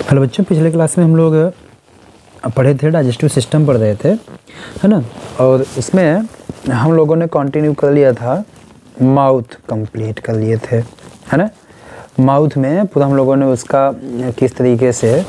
Hello बच्चों, पिछले class में हम लोग पढ़े थे, डाइजेस्टिव सिस्टम पढ़ रहे थे, है ना। और इसमें हम लोगों ने कंटिन्यू कर लिया था, माउथ कंप्लीट कर लिए थे, है ना। माउथ में पूरा हम लोगों ने उसका किस तरीके से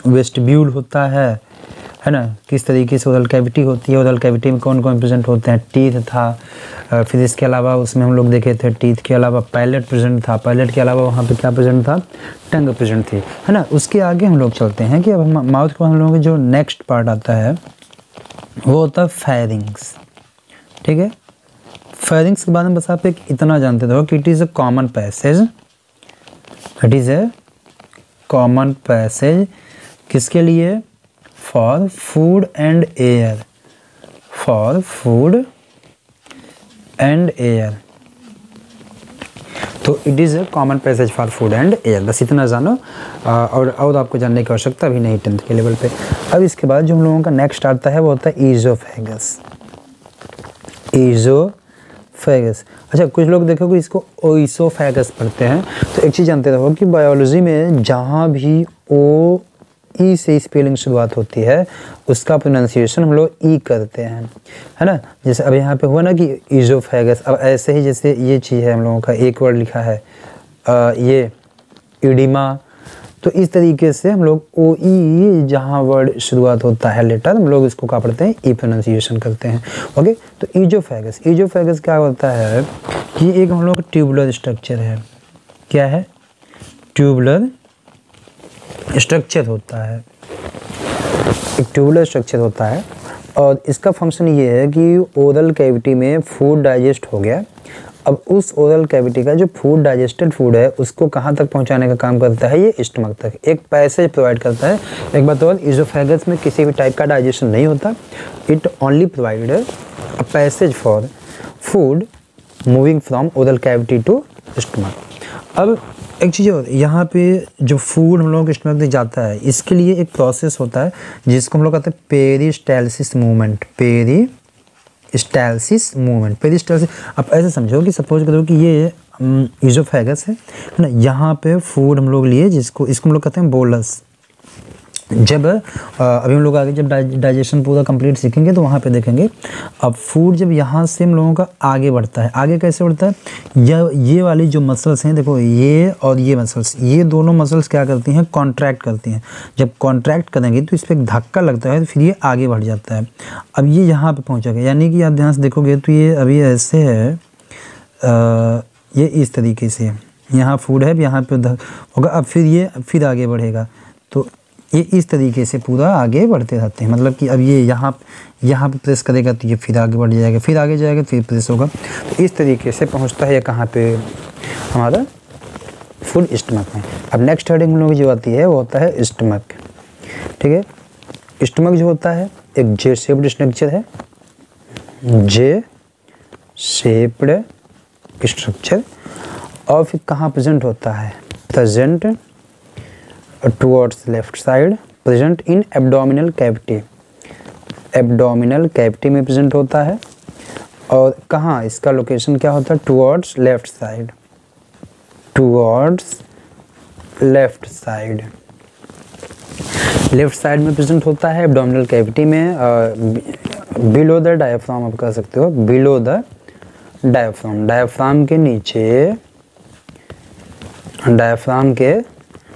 वेस्टिब्यूल होता है ना, किस तरीके से ओरल कैविटी होती है, ओरल कैविटी में कौन कौन प्रेजेंट होते हैं, टीथ था, फिर इसके अलावा उसमें हम लोग देखे थे टीथ के अलावा पैलेट प्रेजेंट था, पैलेट के अलावा वहाँ पे क्या प्रेजेंट था, टंग प्रेजेंट थी, है ना। उसके आगे हम लोग चलते हैं कि अब माउथ को हम लोगों का जो नेक्स्ट पार्ट आता है वो होता है फेरिंग्स, ठीक है। फेरिंग्स के बारे में बस आप एक इतना जानते हो कि it is a common passage, it is a common passage किसके लिए, for food and air, for food and air. तो it is a common passage for food and air, बस इतना जानो और आपको जानने की आवश्यकता भी नहीं 10th के लेवल पे। अब इसके बाद जो हम लोगों का नेक्स्ट आता है वो होता है ईज़ोफेगस, ईज़ोफेगस। अच्छा, कुछ लोग देखोगे इसको ओइसोफेगस पढ़ते हैं। तो एक चीज़ जानते रहो कि बायोलॉजी में जहाँ भी ओ ई से स्पेलिंग शुरुआत होती है उसका प्रोनाउंसिएशन हम लोग ई करते हैं, है ना। जैसे अब यहाँ पे हुआ ना कि ईज़ोफेगस, अब ऐसे ही जैसे ये चीज़ है हम लोगों का एक वर्ड लिखा है ये इडिमा, तो इस तरीके से हम लोग ओ ई जहाँ वर्ड शुरुआत होता है लेटर, हम लोग इसको क्या पढ़ते हैं, ई प्रोनाउंसिएशन करते हैं। ओके, तो ईज़ोफेगस, ईज़ोफेगस क्या होता है कि एक हम लोग ट्यूबुलर स्ट्रक्चर है, क्या है, ट्यूबुलर स्ट्रक्चर होता है, एक ट्यूबुलर स्ट्रक्चर होता है। और इसका फंक्शन ये है कि ओरल कैविटी में फूड डाइजेस्ट हो गया, अब उस ओरल कैविटी का जो फूड डाइजेस्टेड फूड है उसको कहाँ तक पहुँचाने का काम करता है, ये स्टमक तक एक पैसेज प्रोवाइड करता है। एक बात और, ईज़ोफेगस में किसी भी टाइप का डाइजेशन नहीं होता, it only provide a passage for food moving from oral cavity to stomach. अब एक चीज़ और, यहाँ पे जो फूड हम लोगों के स्टमक में जाता है इसके लिए एक प्रोसेस होता है जिसको हम लोग कहते हैं peristalsis movement, peristalsis movement, peristalsis. आप ऐसे समझो कि सपोज करो कि ये ईज़ोफेगस है ना, यहाँ पे फूड हम लोग लिए इसको हम लोग कहते हैं बोलस। जब अभी हम लोग आगे जब डाइजेशन पूरा कंप्लीट सीखेंगे तो वहाँ पे देखेंगे। अब फूड जब यहाँ से हम लोगों का आगे बढ़ता है, आगे कैसे बढ़ता है, ये वाली जो मसल्स हैं, देखो ये और ये मसल्स, ये दोनों मसल्स क्या करती हैं, कॉन्ट्रैक्ट करती हैं। जब कॉन्ट्रैक्ट करेंगे तो इस पर एक धक्का लगता है तो फिर ये आगे बढ़ जाता है। अब ये यहाँ पे पहुँचेगा, यानी कि आप ध्यान से देखोगे तो ये अभी ऐसे है, ये इस तरीके से यहाँ फूड है, यहाँ पे होगा, अब फिर ये फिर आगे बढ़ेगा, तो ये इस तरीके से पूरा आगे बढ़ते रहते हैं। मतलब कि अब ये यहाँ पे प्रेस करेगा तो ये फिर आगे बढ़ जाएगा, फिर आगे जाएगा, फिर प्रेस होगा, तो इस तरीके से पहुँचता है कहाँ पे, हमारा फूड स्टमक में। अब नेक्स्ट हेडिंग हम लोग जो आती है वो होता है स्टमक, ठीक है। स्टमक जो होता है एक जे शेप्ड स्ट्रक्चर है, जे शेप्ड स्ट्रक्चर, और फिर कहाँ प्रेजेंट होता है, present towards left side, present in abdominal cavity, abdominal cavity में present होता है। और कहाँ इसका लोकेशन क्या होता है, towards left side, towards left side, left side में प्रेजेंट होता है abdominal cavity में, below the diaphragm आप कह सकते हो, below the diaphragm, डायफ्राम के नीचे, डायफ्राम के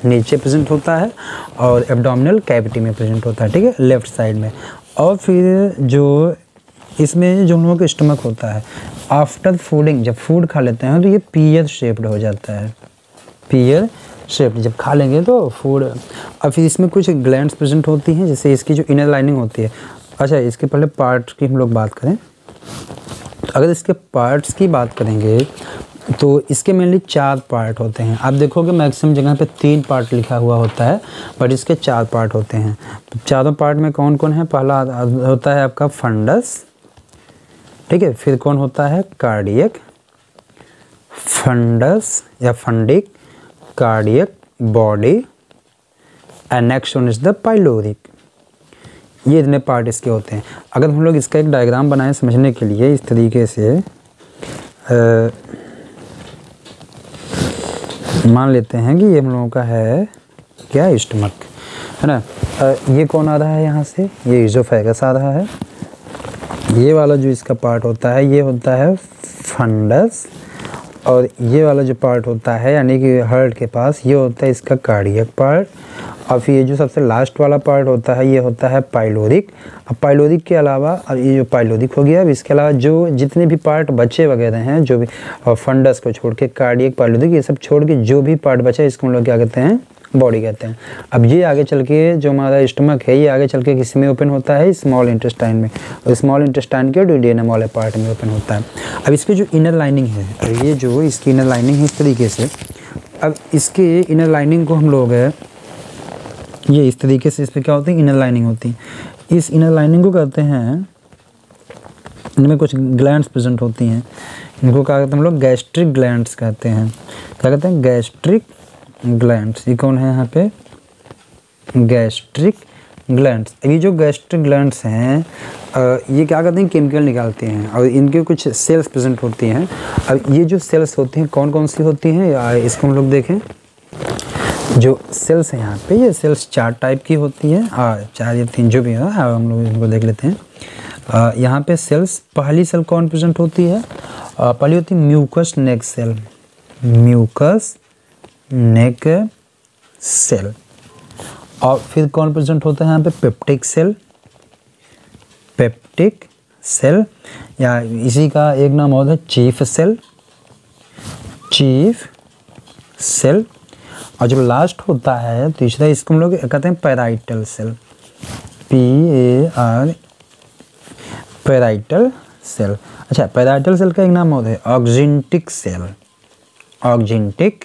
नीचे प्रेजेंट होता है और एब्डोमिनल कैविटी में प्रेजेंट होता है, ठीक है, लेफ्ट साइड में। और फिर जो इसमें जो हम लोगों का स्टमक होता है आफ्टर फूडिंग, जब फूड खा लेते हैं तो ये पीयर शेप्ड हो जाता है, पीयर शेप्ड जब खा लेंगे तो फूड। और फिर इसमें कुछ ग्लैंड्स प्रेजेंट होती हैं, जैसे इसकी जो इनर लाइनिंग होती है। अच्छा, इसके पहले पार्ट्स की हम लोग बात करें, अगर इसके पार्ट्स की बात करेंगे तो इसके मेनली 4 पार्ट होते हैं। आप देखोगे मैक्सिमम जगह पे 3 पार्ट लिखा हुआ होता है, बट इसके 4 पार्ट होते हैं। चारों पार्ट में कौन कौन है, पहला होता है आपका फंडस, ठीक है, फिर कौन होता है, कार्डियक, फंडस या fundic, cardiac, body, and next one is the pyloric. ये इतने पार्ट इसके होते हैं। अगर हम लोग इसका एक डायग्राम बनाएं समझने के लिए इस तरीके से, मान लेते हैं कि ये हम लोगों का है क्या, स्टमक, है ना। ये कौन आ रहा है यहाँ से, ये इज़ोफेगस आ रहा है। ये वाला जो इसका पार्ट होता है ये होता है फंडस, और ये वाला जो पार्ट होता है यानी कि हार्ट के पास ये होता है इसका कार्डियक पार्ट, और फिर ये जो सबसे लास्ट वाला पार्ट होता है ये होता है पाइलोरिक। अब पाइलोरिक के अलावा, अब ये जो पाइलोरिक हो गया, अब इसके अलावा जो जितने भी पार्ट बचे वगैरह हैं, जो भी फंडस को छोड़ के, कार्डियक, पाइलोरिक, ये सब छोड़ के जो भी पार्ट बचा इसको हम लोग क्या कहते हैं, बॉडी कहते हैं। अब ये आगे चल के जो हमारा स्टमक है ये आगे चल के किस में ओपन होता है, स्मॉल इंटेस्टाइन में, और स्मॉल इंटेस्टाइन के डुओडेनम वाले पार्ट में ओपन होता है। अब इसकी जो इनर लाइनिंग है, ये जो इसकी इनर लाइनिंग है इस तरीके से, अब इसके इनर लाइनिंग को हम लोग ये इस तरीके से, इस पर क्या होती है, इनर लाइनिंग होती है। इस इनर लाइनिंग को कहते हैं, इनमें कुछ ग्लैंड्स प्रेजेंट होती हैं, इनको क्या कहते हैं हम लोग, गैस्ट्रिक ग्लैंड्स कहते हैं। क्या कहते हैं, गैस्ट्रिक ग्लैंड्स। ये कौन है यहाँ पे, गैस्ट्रिक ग्लैंड्स। ये जो गैस्ट्रिक ग्लैंड्स हैं ये क्या करते हैं, केमिकल निकालते हैं, और इनके कुछ सेल्स प्रेजेंट होती हैं। अब ये जो सेल्स होती हैं कौन कौन सी होती हैं, इसको हम लोग देखें। जो सेल्स हैं यहाँ पे, ये सेल्स 4 टाइप की होती हैं, 4 या 3 जो भी है, हम लोग इनको देख लेते हैं। यहाँ पे सेल्स, पहली सेल कौन प्रेजेंट होती है, पहली होती है म्यूकस नेक सेल, म्यूकस नेक सेल। और फिर कौन प्रेजेंट होता है यहाँ पे, पेप्टिक सेल, पेप्टिक सेल, या इसी का एक नाम होता है चीफ सेल, चीफ सेल। और जो लास्ट होता है तीसरा, इसको हम लोग कहते हैं parietal cell, PAR, parietal cell. अच्छा, पैराइटल सेल का एक नाम होता है ऑक्जिंटिक सेल, ऑक्जिंटिक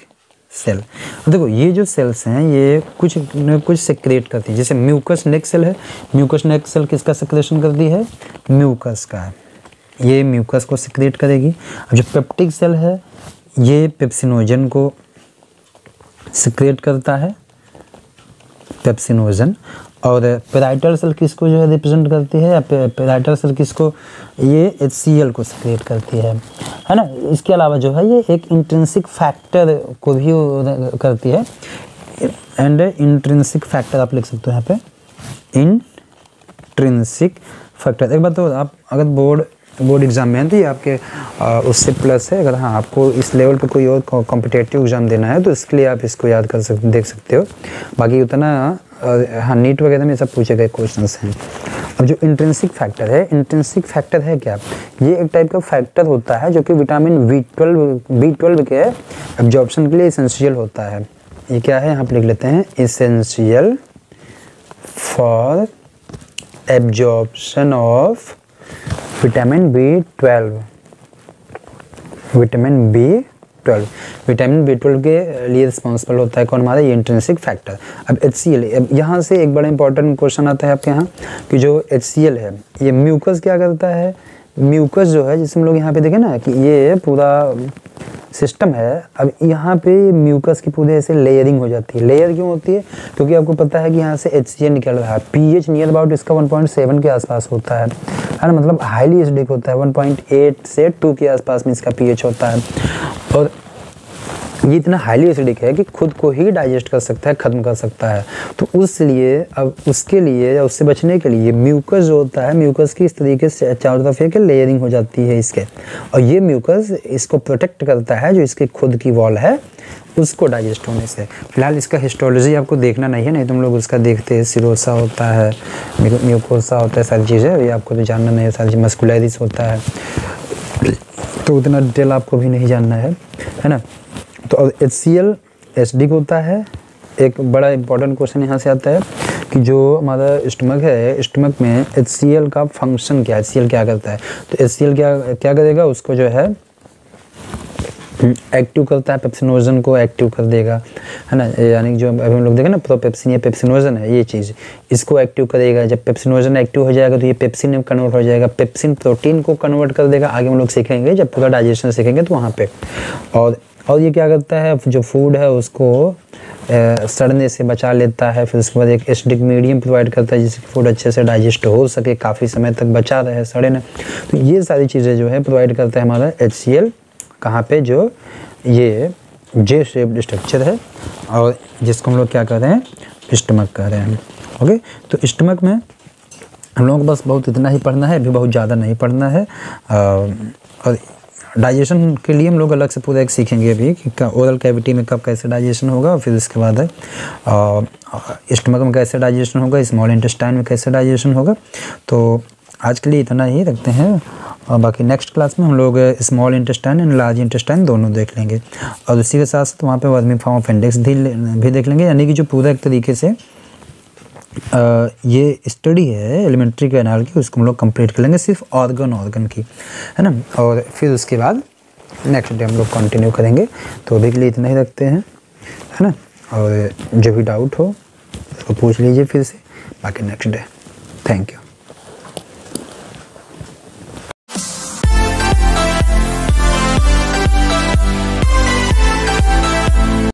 सेल। देखो ये जो सेल्स हैं ये कुछ न कुछ सेक्रेट करती है। जैसे म्यूकस नेक सेल है, म्यूकस नेक सेल किसका सेक्रेशन करती है, म्यूकस का, ये म्यूकस को सेक्रेट करेगी। जो पेप्टिक सेल है ये पेप्सिनोजन को सेक्रेट करता है, पेप्सिनोजन। और पैराइटल सेल किसको जो है रिप्रेजेंट करती है, पैराइटल सेल किसको, ये HCl को सेक्रेट करती है ना। इसके अलावा जो है ये एक इंट्रिंसिक फैक्टर को भी करती है, एंड इंट्रिंसिक फैक्टर आप लिख सकते हो यहाँ पे, इंट्रिंसिक फैक्टर। एक बात तो आप अगर बोर्ड एग्ज़ाम में है तो ये आपके उससे प्लस है। अगर हाँ आपको इस लेवल पे कोई और कॉम्पिटेटिव एग्ज़ाम देना है तो इसके लिए आप इसको याद कर सकते, देख सकते हो। बाकी उतना हाँ नीट वगैरह में सब पूछे गए क्वेश्चंस हैं। अब जो इंट्रिंसिक फैक्टर है, इंट्रिंसिक फैक्टर है क्या, ये एक टाइप का फैक्टर होता है जो कि विटामिन B12 के एब्जॉर्प्शन के लिए एसेंशियल होता है। ये क्या है, यहाँ पे लिख लेते हैं, essential for absorption of vitamin B12, vitamin B12 के लिए रिस्पॉन्सिबल होता है कौन, हमारा ये इंट्रिंसिक फैक्टर। अब HCl, अब यहाँ से एक बड़ा इंपॉर्टेंट क्वेश्चन आता है आपके यहाँ कि जो HCl है ये म्यूकस क्या करता है, म्यूकस जो है जिसमें हम लोग यहाँ पे देखें ना कि ये पूरा सिस्टम है। अब यहाँ पे म्यूकस की पूरे ऐसे लेयरिंग हो जाती है। लेयर क्यों होती है, क्योंकि आपको पता है कि यहाँ से HCl निकल रहा है। pH नियर अबाउट इसका 1.7 के आसपास होता है ना, मतलब हाईली एसिडिक होता है। 1.8 से 2 के आसपास में इसका pH होता है, और ये इतना हाईली एसिडिक है कि खुद को ही डाइजेस्ट कर सकता है, ख़त्म कर सकता है। तो उसलिए अब उसके लिए या उससे बचने के लिए म्यूकस जो होता है, म्यूकस की इस तरीके से चारों तरफ एक लेयरिंग हो जाती है इसके, और ये म्यूकस इसको प्रोटेक्ट करता है जो इसकी खुद की वॉल है उसको डाइजेस्ट होने से। फिलहाल इसका हिस्टोलॉजी आपको देखना नहीं है, नहीं तुम लोग उसका देखते हैं, सिरोसा होता है, म्यूकोसा होता है, सारी चीज़ें ये आपको तो जानना नहीं है, सारी चीज़ मस्कुलरिस होता है, तो उतना डिटेल आपको भी नहीं जानना है ना। तो HCl एसिडिक होता है। एक बड़ा इंपॉर्टेंट क्वेश्चन यहाँ से आता है कि जो हमारा स्टमक है, स्टमक में HCl का फंक्शन क्या है, HCl क्या करता है। तो HCl क्या करेगा, उसको जो है एक्टिव करता है, पेप्सिनोजन को एक्टिव कर देगा, है ना। यानी जो अभी हम लोग देखें ना प्रोपेप्सिन, ये पेप्सिनोजन है, ये चीज़ इसको एक्टिव करेगा। जब पेप्सिनोजन एक्टिव हो जाएगा तो ये पेप्सिन में कन्वर्ट हो जाएगा, पेप्सिन प्रोटीन को कन्वर्ट कर देगा। आगे हम लोग सीखेंगे, जब पूरा डाइजेशन सीखेंगे तो वहाँ पे। और ये क्या करता है, जो फूड है उसको सड़ने से बचा लेता है। फिर उसके बाद एक एसिडिक मीडियम प्रोवाइड करता है जिससे फूड अच्छे से डाइजेस्ट हो सके, काफ़ी समय तक बचा रहे, सड़े ना। तो ये सारी चीज़ें जो है प्रोवाइड करता है हमारा HCl, कहाँ पे, जो ये जे शेप्ड स्ट्रक्चर है और जिसको हम लोग क्या कह रहे हैं स्टमक कह रहे हैं। ओके, तो स्टमक में हम लोगों को बस बहुत इतना ही पढ़ना है, अभी बहुत ज़्यादा नहीं पढ़ना है। और डाइजेशन के लिए हम लोग अलग से पूरा एक सीखेंगे अभी कि ओरल कैविटी में कब कैसे डाइजेशन होगा, और फिर उसके बाद है स्टमक में कैसे डाइजेशन होगा, स्मॉल इंटेस्टाइन में कैसे डाइजेशन होगा। तो आज के लिए इतना ही रखते हैं, और बाकी नेक्स्ट क्लास में हम लोग small intestine and large intestine दोनों देख लेंगे, और उसी के साथ साथ वहाँ पे वर्मी फॉर्म ऑफ इंडेक्स भी देख लेंगे। यानी कि जो पूरा एक तरीके से ये स्टडी है एलिमेंट्री कैनाल की, उसको हम लोग कंप्लीट कर लेंगे सिर्फ ऑर्गन की, है ना। और फिर उसके बाद नेक्स्ट डे हम लोग कंटिन्यू करेंगे। तो अभी के लिए इतना ही रखते हैं, है ना। और जो भी डाउट हो उसको पूछ लीजिए फिर से, बाकी नेक्स्ट डे। Thank you.